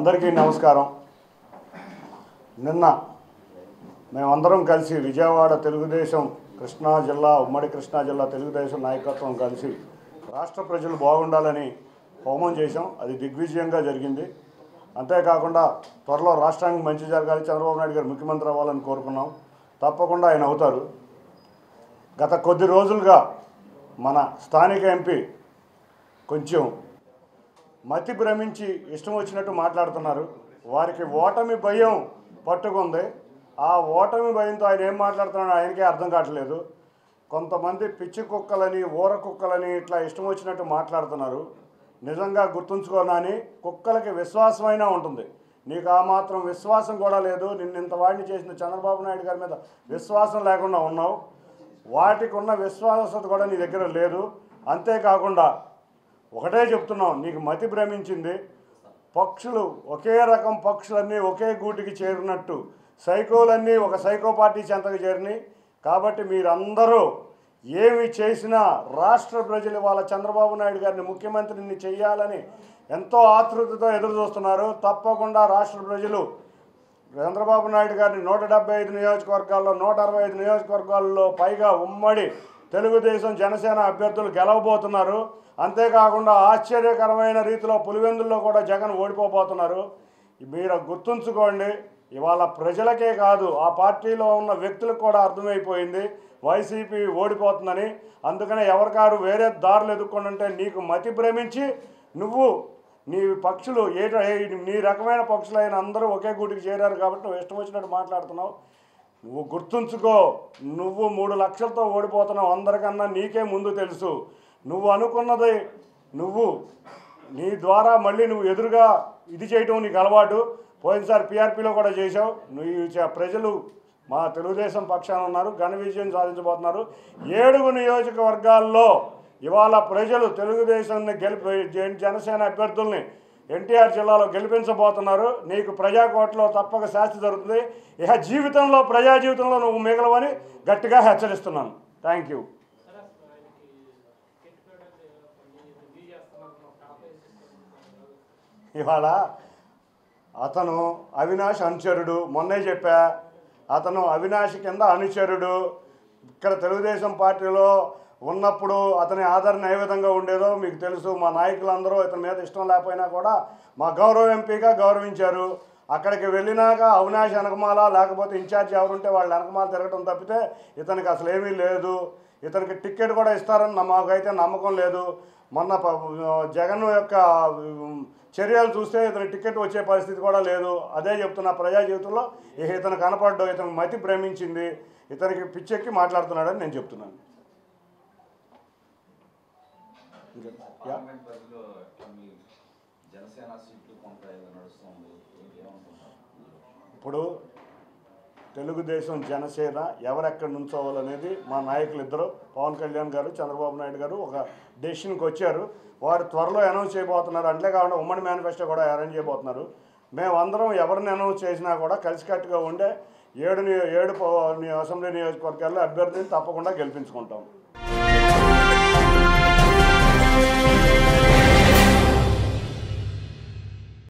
అందరికీ నమస్కారం. నిన్న మేమందరం కలిసి విజయవాడ తెలుగుదేశం కృష్ణా జిల్లా ఉమ్మడి కృష్ణా జిల్లా తెలుగుదేశం నాయకత్వం కలిసి రాష్ట్ర ప్రజలు బాగుండాలని హోమం చేశాం. అది దిగ్విజయంగా జరిగింది. అంతేకాకుండా త్వరలో రాష్ట్రానికి మంచి జరగాలి, చంద్రబాబు నాయుడు గారు ముఖ్యమంత్రి అవ్వాలని కోరుకున్నాం. తప్పకుండా ఆయన అవుతారు. గత కొద్ది రోజులుగా మన స్థానిక ఎంపీ కొంచెం మతి భ్రమించి ఇష్టం వచ్చినట్టు మాట్లాడుతున్నారు. వారికి ఓటమి భయం పట్టుకుంది. ఆ ఓటమి భయంతో ఆయన ఏం మాట్లాడుతున్నాడో ఆయనకే అర్థం కావట్లేదు. కొంతమంది పిచ్చి కుక్కలని ఊర కుక్కలని ఇట్లా ఇష్టం వచ్చినట్టు మాట్లాడుతున్నారు. నిజంగా గుర్తుంచుకోనని కుక్కలకి విశ్వాసమైనా ఉంటుంది. నీకు ఆ మాత్రం విశ్వాసం కూడా లేదు. నిన్నింత వాడిని చేసిన చంద్రబాబు నాయుడు గారి మీద విశ్వాసం లేకుండా ఉన్నావు. వాటికి ఉన్న విశ్వాసత కూడా నీ దగ్గర లేదు. అంతేకాకుండా ఒకటే చెప్తున్నాం, నీకు మతి భ్రమించింది. పక్షులు ఒకే రకం పక్షులన్నీ ఒకే గూటికి చేరినట్టు సైకోలన్నీ ఒక సైకో పార్టీ చెంతకు చేరినాయి. కాబట్టి మీరందరూ ఏమి చేసినా రాష్ట్ర ప్రజలు వాళ్ళ చంద్రబాబు నాయుడు గారిని ముఖ్యమంత్రిని చేయాలని ఎంతో ఆతృతతో ఎదురు చూస్తున్నారు. తప్పకుండా రాష్ట్ర ప్రజలు చంద్రబాబు నాయుడు గారిని 175 నియోజకవర్గాల్లో 165 నియోజకవర్గాల్లో పైగా ఉమ్మడి తెలుగుదేశం జనసేన అభ్యర్థులు గెలవబోతున్నారు. అంతేకాకుండా ఆశ్చర్యకరమైన రీతిలో పులివెందుల్లో కూడా జగన్ ఓడిపోబోతున్నారు. మీరు గుర్తుంచుకోండి, ఇవాళ ప్రజలకే కాదు ఆ పార్టీలో ఉన్న వ్యక్తులకు కూడా అర్థమైపోయింది వైసీపీ ఓడిపోతుందని. అందుకనే ఎవరికారు వేరే దారులు ఎదుర్కొని ఉంటే నీకు మతి భ్రమించి నువ్వు నీ పక్షులు నీ రకమైన పక్షులైన అందరూ ఒకే గూటికి చేరారు కాబట్టి నువ్వు ఇష్టం వచ్చినట్టు మాట్లాడుతున్నావు. నువ్వు గుర్తుంచుకో, నువ్వు 3 లక్షలతో ఓడిపోతున్నావు. అందరికన్నా నీకే ముందు తెలుసు. నువ్వు అనుకున్నది నీ ద్వారా మళ్ళీ నువ్వు ఎదురుగా ఇది చేయటం నీకు అలవాటు. పోయినసారి పీఆర్పీలో కూడా చేసావు. నువ్వు ప్రజలు మా తెలుగుదేశం పక్షాన ఉన్నారు, ఘన విజయం సాధించబోతున్నారు. 7 నియోజకవర్గాల్లో ఇవాళ ప్రజలు తెలుగుదేశాన్ని జనసేన అభ్యర్థుల్ని ఎన్టీఆర్ జిల్లాలో గెలిపించబోతున్నారు. నీకు ప్రజాకోటలో తప్పక శాస్తి జరుగుతుంది. ఇక జీవితంలో ప్రజా జీవితంలో నువ్వు మిగలవని గట్టిగా హెచ్చరిస్తున్నాను. Thank you. ఇవాళ అతను అవినాష్ అనుచరుడు. మొన్నే చెప్పా, అతను అవినాష్ కింద అనుచరుడు. ఇక్కడ తెలుగుదేశం పార్టీలో ఉన్నప్పుడు అతని ఆదరణ ఏ విధంగా ఉండేదో మీకు తెలుసు. మా నాయకులందరూ ఇతని మీద ఇష్టం లేకపోయినా కూడా మా గౌరవ ఎంపీగా గౌరవించారు. అక్కడికి వెళ్ళినాక అవినాష్ వెనకమాల లేకపోతే ఇన్ఛార్జ్ ఎవరుంటే వాళ్ళ వెనకమాల తిరగటం తప్పితే ఇతనికి అసలు ఏమీ లేదు. ఇతనికి టికెట్ కూడా ఇస్తారని మాకైతే నమ్మకం లేదు. మొన్న జగన్ యొక్క చర్యలు చూస్తే ఇతని టికెట్ వచ్చే పరిస్థితి కూడా లేదు. అదే చెప్తున్నా, ప్రజా జీవితంలో ఇతను కనపడ్డాడు. ఇతనికి మతి భ్రమించింది. ఇతనికి పిచ్చెక్కి మాట్లాడుతున్నాడని నేను చెప్తున్నాను. ఇప్పుడు తెలుగుదేశం జనసేన ఎవరెక్కడ నుంచోవాలనేది మా నాయకులు ఇద్దరు, పవన్ కళ్యాణ్ గారు చంద్రబాబు నాయుడు గారు ఒక డెసిషన్కి వచ్చారు. వారు త్వరలో అనౌన్స్ చేయబోతున్నారు. అంతే కాకుండా ఉమ్మడి మేనిఫెస్టో కూడా అరేంజ్ చేయబోతున్నారు. మేమందరం ఎవరిని అనౌన్స్ చేసినా కూడా కలిసికట్టుగా ఉండే 7 అసెంబ్లీ నియోజకవర్గాల్లో అభ్యర్థిని తప్పకుండా గెలిపించుకుంటాం.